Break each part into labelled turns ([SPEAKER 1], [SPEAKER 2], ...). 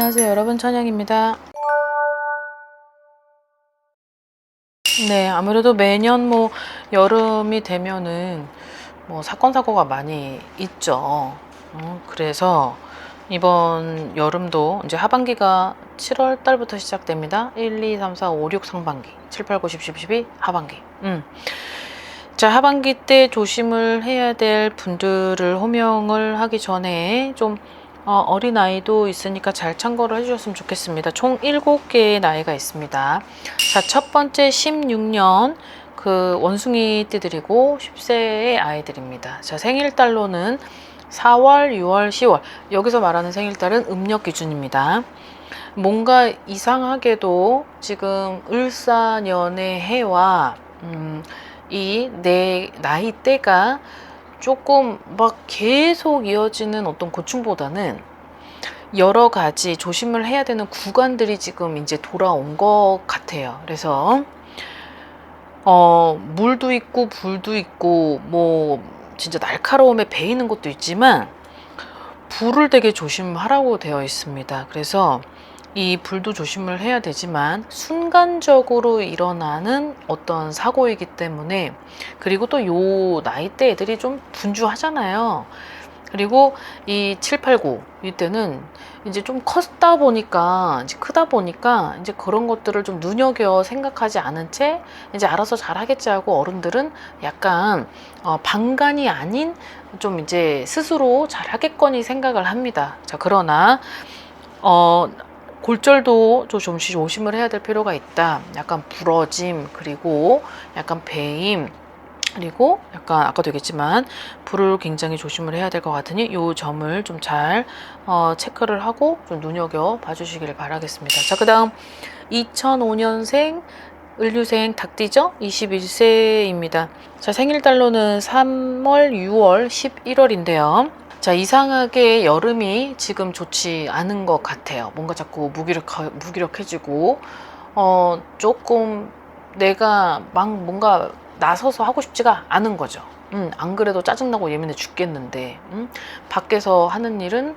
[SPEAKER 1] 안녕하세요 여러분, 천영입니다. 네, 아무래도 매년 여름이 되면은 사건 사고가 많이 있죠. 그래서 이번 여름도 이제 하반기가 7월 달부터 시작됩니다. 1, 2, 3, 4, 5, 6 상반기, 7, 8, 9, 10, 11, 12 하반기. 자, 하반기 때 조심을 해야 될 분들을 호명을 하기 전에 좀 어린아이도 있으니까 잘 참고를 해주셨으면 좋겠습니다. 총 7개의 나이가 있습니다. 자, 첫 번째 16년 그 원숭이 띠들이고 10세의 아이들입니다. 자, 생일달로는 4월, 6월, 10월. 여기서 말하는 생일달은 음력 기준입니다. 뭔가 이상하게도 지금 을사년의 해와 이 내 나이대가 조금 막 계속 이어지는 어떤 고충보다는 여러 가지 조심을 해야 되는 구간들이 지금 이제 돌아온 것 같아요. 그래서 물도 있고 불도 있고 진짜 날카로움에 베이는 것도 있지만 불을 되게 조심하라고 되어 있습니다. 그래서 이 불도 조심을 해야 되지만 순간적으로 일어나는 어떤 사고이기 때문에, 그리고 또 요 나이대 애들이 좀 분주하잖아요. 그리고 이 7, 8, 9 이때는 이제 좀 컸다 보니까, 이제 크다 보니까 이제 그런 것들을 좀 눈여겨 생각하지 않은 채 이제 알아서 잘하겠지 하고 어른들은 약간 방관이 아닌 좀 이제 스스로 잘하겠거니 생각을 합니다. 자, 그러나 골절도 좀 조심을 해야 될 필요가 있다. 약간 부러짐, 그리고 약간 배임, 그리고 약간 아까도 얘기했지만 불을 굉장히 조심을 해야 될 것 같으니 이 점을 좀 잘 체크를 하고 좀 눈여겨 봐주시기를 바라겠습니다. 자, 그 다음 2005년생 을류생 닭띠죠? 21세입니다. 자, 생일달로는 3월, 6월, 11월인데요. 자, 이상하게 여름이 지금 좋지 않은 것 같아요. 뭔가 자꾸 무기력해지고 조금 내가 막 뭔가 나서서 하고 싶지가 않은 거죠. 안 그래도 짜증나고 예민해 죽겠는데 밖에서 하는 일은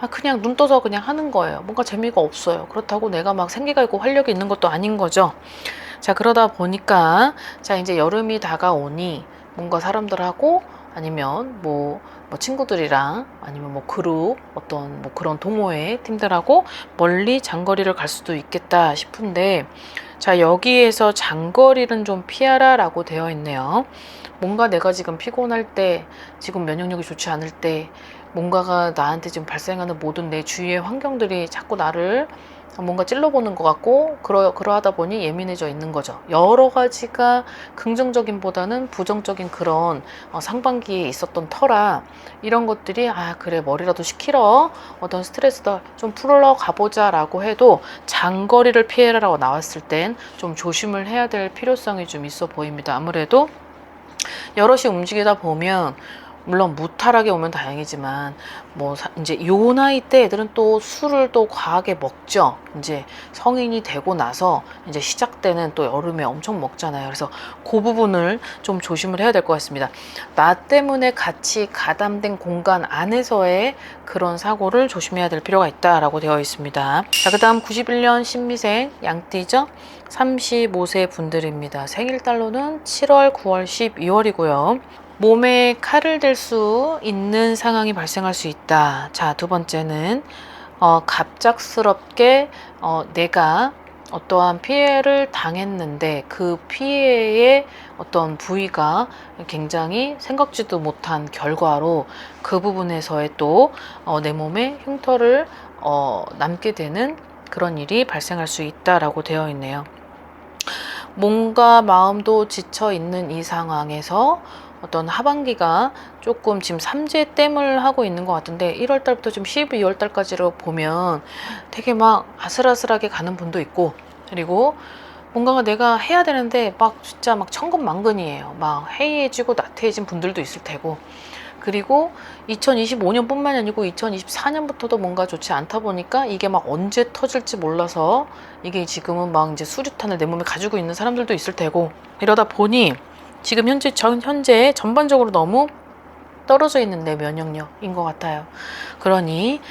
[SPEAKER 1] 그냥 눈 떠서 그냥 하는 거예요. 뭔가 재미가 없어요. 그렇다고 내가 막 생기가 있고 활력이 있는 것도 아닌 거죠. 자, 그러다 보니까 자, 이제 여름이 다가오니 뭔가 사람들하고 아니면 친구들이랑 아니면 그룹 어떤 그런 동호회 팀들하고 멀리 장거리를 갈 수도 있겠다 싶은데, 자, 여기에서 장거리는 좀 피하라 라고 되어 있네요. 뭔가 내가 지금 피곤할 때, 지금 면역력이 좋지 않을 때, 뭔가가 나한테 지금 발생하는 모든 내 주위의 환경들이 자꾸 나를 뭔가 찔러보는 것 같고 그러하다 보니 예민해져 있는 거죠. 여러 가지가 긍정적인보다는 부정적인 그런 상반기에 있었던 터라 이런 것들이 그래 머리라도 식히러 어떤 스트레스도 좀 풀러 가보자 라고 해도 장거리를 피해라라고 나왔을 땐 좀 조심을 해야 될 필요성이 좀 있어 보입니다. 아무래도 여럿이 움직이다 보면 물론 무탈하게 오면 다행이지만 이제 요 나이 때 애들은 또 술을 또 과하게 먹죠. 이제 성인이 되고 나서 이제 시작되는 또 여름에 엄청 먹잖아요. 그래서 그 부분을 좀 조심을 해야 될 것 같습니다. 나 때문에 같이 가담된 공간 안에서의 그런 사고를 조심해야 될 필요가 있다라고 되어 있습니다. 자, 그다음 91년 신미생 양띠죠. 35세 분들입니다. 생일달로는 7월, 9월, 12월이고요. 몸에 칼을 댈 수 있는 상황이 발생할 수 있다. 자, 두 번째는 갑작스럽게 내가 어떠한 피해를 당했는데 그 피해의 어떤 부위가 굉장히 생각지도 못한 결과로 그 부분에서의 또 내 몸에 흉터를 남게 되는 그런 일이 발생할 수 있다라고 되어 있네요. 몸과 마음도 지쳐 있는 이 상황에서 어떤 하반기가 조금 지금 삼재댐을 하고 있는 것 같은데 1월 달부터 지금 12월 달까지로 보면 되게 막 아슬아슬하게 가는 분도 있고, 그리고 뭔가가 내가 해야 되는데 진짜 천근만근이에요. 막 해이해지고 나태해진 분들도 있을 테고, 그리고 2025년뿐만이 아니고 2024년부터도 뭔가 좋지 않다 보니까 이게 언제 터질지 몰라서 이게 지금은 이제 수류탄을 내 몸에 가지고 있는 사람들도 있을 테고, 이러다 보니 지금 현재 전반적으로 너무 떨어져 있는 내 면역력인 것 같아요. 그러니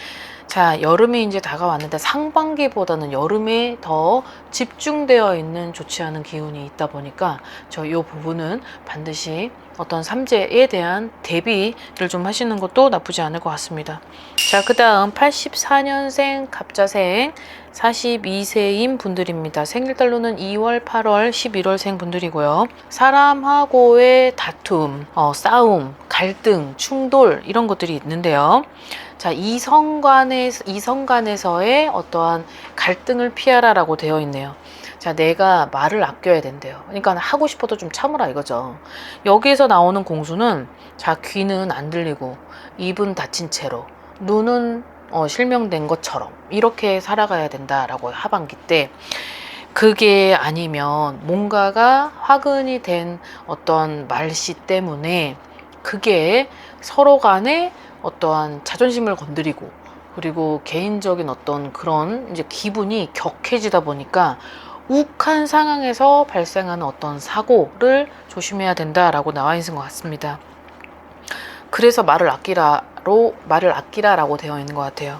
[SPEAKER 1] 자, 여름이 이제 다가왔는데 상반기보다는 여름에 더 집중되어 있는 좋지 않은 기운이 있다 보니까 이 부분은 반드시 어떤 삼재에 대한 대비를 좀 하시는 것도 나쁘지 않을 것 같습니다. 자, 그 다음 84년생 갑자생 42세인 분들입니다. 생일달로는 2월, 8월, 11월생 분들이고요. 사람하고의 다툼, 싸움, 갈등, 충돌 이런 것들이 있는데요. 자, 이성간에서의 어떠한 갈등을 피하라라고 되어 있네요. 자, 내가 말을 아껴야 된대요. 그러니까 하고 싶어도 좀 참으라 이거죠. 여기에서 나오는 공수는 자, 귀는 안 들리고 입은 닫힌 채로 눈은 실명된 것처럼 이렇게 살아가야 된다라고 하반기 때 그게 아니면 뭔가가 화근이 된 어떤 말씨 때문에 그게 서로 간에 어떠한 자존심을 건드리고 그리고 개인적인 어떤 그런 이제 기분이 격해지다 보니까 욱한 상황에서 발생하는 어떤 사고를 조심해야 된다라고 나와 있는 것 같습니다. 그래서 말을 아끼라라고 되어 있는 것 같아요.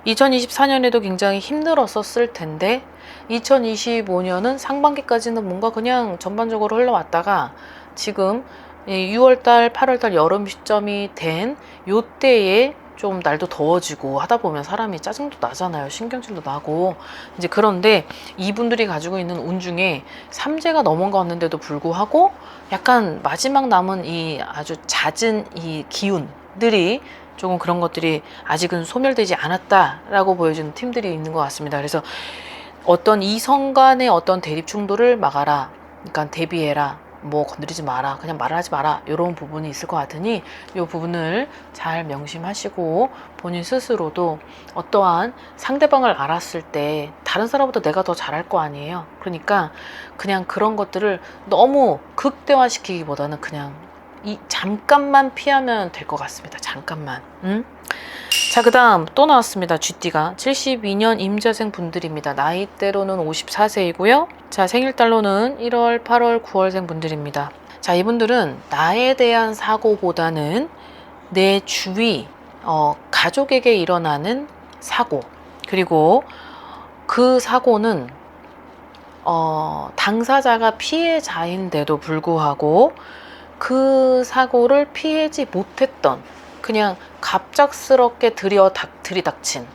[SPEAKER 1] 2024년에도 굉장히 힘들었었을 텐데 2025년은 상반기까지는 뭔가 그냥 전반적으로 흘러왔다가 지금 6월달, 8월달 여름 시점이 된 요때에 좀 날도 더워지고 하다 보면 사람이 짜증도 나잖아요. 신경질도 나고. 이제 그런데 이분들이 가지고 있는 운 중에 삼재가 넘어갔는데도 불구하고 약간 마지막 남은 이 아주 잦은 이 기운들이 조금 그런 것들이 아직은 소멸되지 않았다라고 보여주는 팀들이 있는 것 같습니다. 그래서 어떤 이성 간의 어떤 대립 충돌을 막아라. 그러니까 대비해라. 뭐 건드리지 마라. 그냥 말을 하지 마라. 이런 부분이 있을 것 같으니 이 부분을 잘 명심하시고 본인 스스로도 어떠한 상대방을 알았을 때 다른 사람보다 내가 더 잘할 거 아니에요. 그러니까 그냥 그런 것들을 너무 극대화시키기보다는 그냥 잠깐만 피하면 될 것 같습니다. 잠깐만. 자, 그 다음 또 나왔습니다. 쥐띠가 72년 임자생 분들입니다. 나이대로는 54세이고요. 자, 생일달로는 1월, 8월, 9월생 분들입니다. 자, 이분들은 나에 대한 사고보다는 내 주위 가족에게 일어나는 사고, 그리고 그 사고는 당사자가 피해자인데도 불구하고 그 사고를 피하지 못했던 그냥 갑작스럽게 들이닥친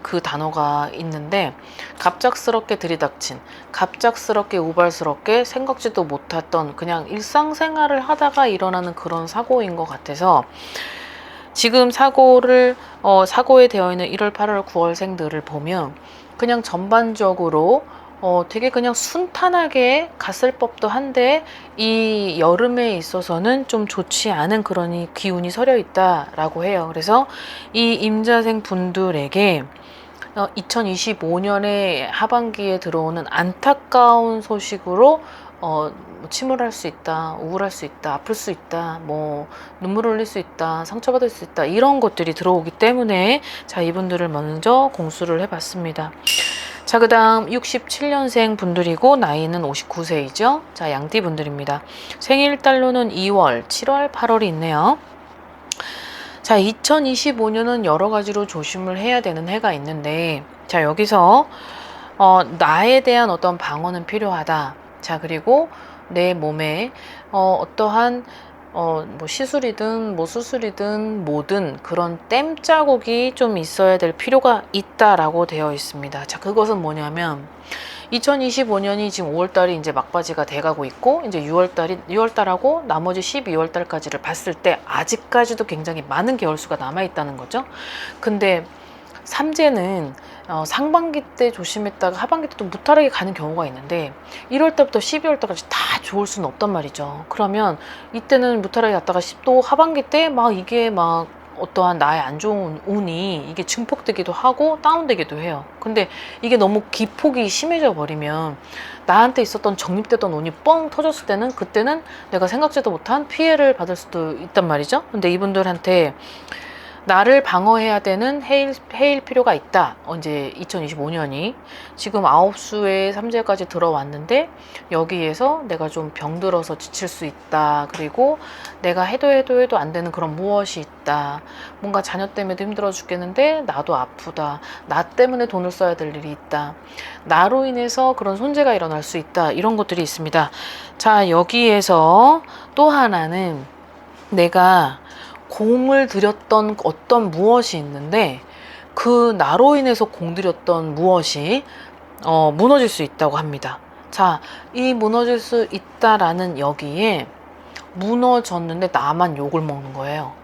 [SPEAKER 1] 그 단어가 있는데 갑작스럽게 들이닥친 갑작스럽게 우발스럽게 생각지도 못했던 그냥 일상생활을 하다가 일어나는 그런 사고인 것 같아서 지금 사고에 되어 있는 1월, 8월, 9월생들을 보면 그냥 전반적으로 되게 그냥 순탄하게 갔을 법도 한데 이 여름에 있어서는 좀 좋지 않은 그런 기운이 서려 있다라고 해요. 그래서 이 임자생 분들에게 2025년의 하반기에 들어오는 안타까운 소식으로 침울할 수 있다, 우울할 수 있다, 아플 수 있다, 뭐 눈물 흘릴 수 있다, 상처받을 수 있다 이런 것들이 들어오기 때문에 자, 이분들을 먼저 공수를 해봤습니다. 자, 그 다음 67년생 분들이고 나이는 59세이죠. 자, 양띠 분들입니다. 생일달로는 2월, 7월, 8월이 있네요. 자, 2025년은 여러 가지로 조심을 해야 되는 해가 있는데 자, 여기서 나에 대한 어떤 방어는 필요하다. 자, 그리고 내 몸에 어떠한 뭐 시술이든 뭐 수술이든 뭐든 그런 땜 자국이 좀 있어야 될 필요가 있다라고 되어 있습니다. 자, 그것은 뭐냐면 2025년이 지금 5월달이 이제 막바지가 돼가고 있고 이제 6월달하고 나머지 12월달까지를 봤을 때 아직까지도 굉장히 많은 개월수가 남아있다는 거죠. 근데 삼재는 상반기 때 조심했다가 하반기 때 또 무탈하게 가는 경우가 있는데 1월 달부터 12월 달까지 다 좋을 수는 없단 말이죠. 그러면 이때는 무탈하게 갔다가 또 하반기 때 막 이게 막 어떠한 나의 안 좋은 운이 이게 증폭되기도 하고 다운되기도 해요. 근데 이게 너무 기폭이 심해져 버리면 나한테 있었던 적립되던 운이 뻥 터졌을 때는 그때는 내가 생각지도 못한 피해를 받을 수도 있단 말이죠. 근데 이분들한테 나를 방어해야 되는 해일 필요가 있다. 이제 2025년이 지금 9수의 삼재까지 들어왔는데 여기에서 내가 좀 병들어서 지칠 수 있다. 그리고 내가 해도 안 되는 그런 무엇이 있다. 뭔가 자녀 때문에도 힘들어 죽겠는데 나도 아프다. 나 때문에 돈을 써야 될 일이 있다. 나로 인해서 그런 손재가 일어날 수 있다. 이런 것들이 있습니다. 자, 여기에서 또 하나는 내가 공을 들였던 어떤 무엇이 있는데 그 나로 인해서 공들였던 무엇이 무너질 수 있다고 합니다. 자, 이 무너질 수 있다라는 여기에 무너졌는데 나만 욕을 먹는 거예요.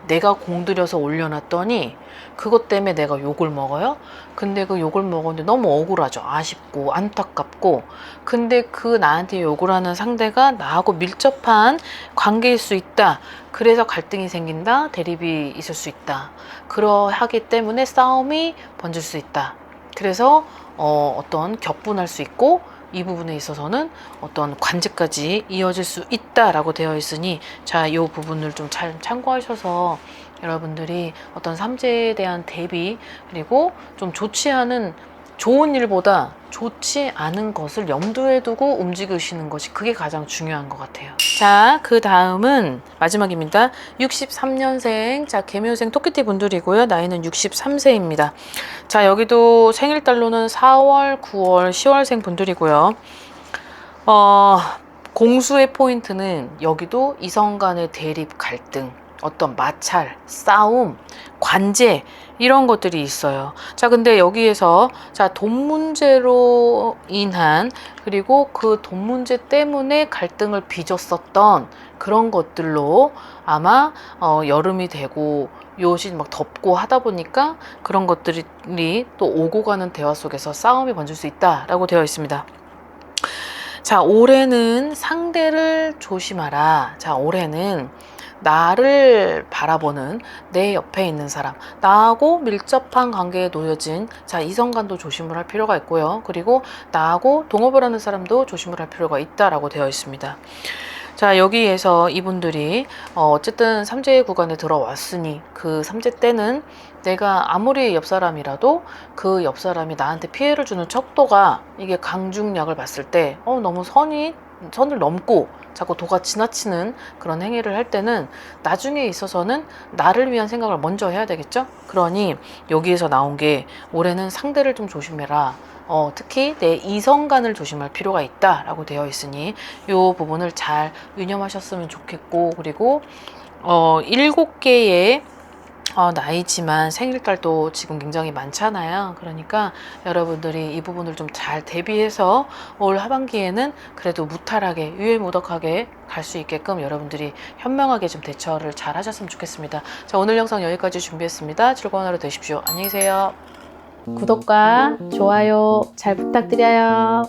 [SPEAKER 1] 내가 공들여서 올려놨더니 그것 때문에 내가 욕을 먹어요. 근데 그 욕을 먹었는데 너무 억울하죠. 아쉽고 안타깝고. 근데 그 나한테 욕을 하는 상대가 나하고 밀접한 관계일 수 있다. 그래서 갈등이 생긴다. 대립이 있을 수 있다. 그러하기 때문에 싸움이 번질 수 있다. 그래서 어떤 격분할 수 있고 이 부분에 있어서는 어떤 관제까지 이어질 수 있다라고 되어 있으니 자, 이 부분을 좀 잘 참고하셔서 여러분들이 어떤 삼재에 대한 대비 그리고 좀 좋지 않은 좋은 일보다 좋지 않은 것을 염두에 두고 움직이시는 것이 그게 가장 중요한 것 같아요. 자, 그 다음은 마지막입니다. 63년생 자 개묘생 토끼띠 분들이고요. 나이는 63세입니다. 자, 여기도 생일달로는 4월, 9월, 10월생 분들이고요. 공수의 포인트는 여기도 이성 간의 대립 갈등, 어떤 마찰, 싸움, 관제 이런 것들이 있어요. 자, 근데 여기에서 자, 돈 문제로 인한 그리고 그 돈 문제 때문에 갈등을 빚었었던 그런 것들로 아마 여름이 되고 요시 막 덥고 하다 보니까 그런 것들이 또 오고 가는 대화 속에서 싸움이 번질 수 있다라고 되어 있습니다. 자, 올해는 상대를 조심하라. 자, 올해는 나를 바라보는 내 옆에 있는 사람, 나하고 밀접한 관계에 놓여진 자, 이성간도 조심을 할 필요가 있고요. 그리고 나하고 동업을 하는 사람도 조심을 할 필요가 있다라고 되어 있습니다. 자, 여기에서 이분들이 어쨌든 삼재 구간에 들어왔으니 그 삼재 때는 내가 아무리 옆 사람이라도 그 옆 사람이 나한테 피해를 주는 척도가 이게 강중약을 봤을 때 너무 선을 넘고 자꾸 도가 지나치는 그런 행위를 할 때는 나중에 있어서는 나를 위한 생각을 먼저 해야 되겠죠? 그러니 여기에서 나온 게 올해는 상대를 좀 조심해라. 특히 내 이성간을 조심할 필요가 있다라고 되어 있으니 이 부분을 잘 유념하셨으면 좋겠고 그리고 7개의 나이지만 생일달도 지금 굉장히 많잖아요. 그러니까 여러분들이 이 부분을 좀 잘 대비해서 올 하반기에는 그래도 무탈하게 유일무덕하게 갈 수 있게끔 여러분들이 현명하게 좀 대처를 잘 하셨으면 좋겠습니다. 자, 오늘 영상 여기까지 준비했습니다. 즐거운 하루 되십시오. 안녕히 계세요. 구독과 좋아요 잘 부탁드려요.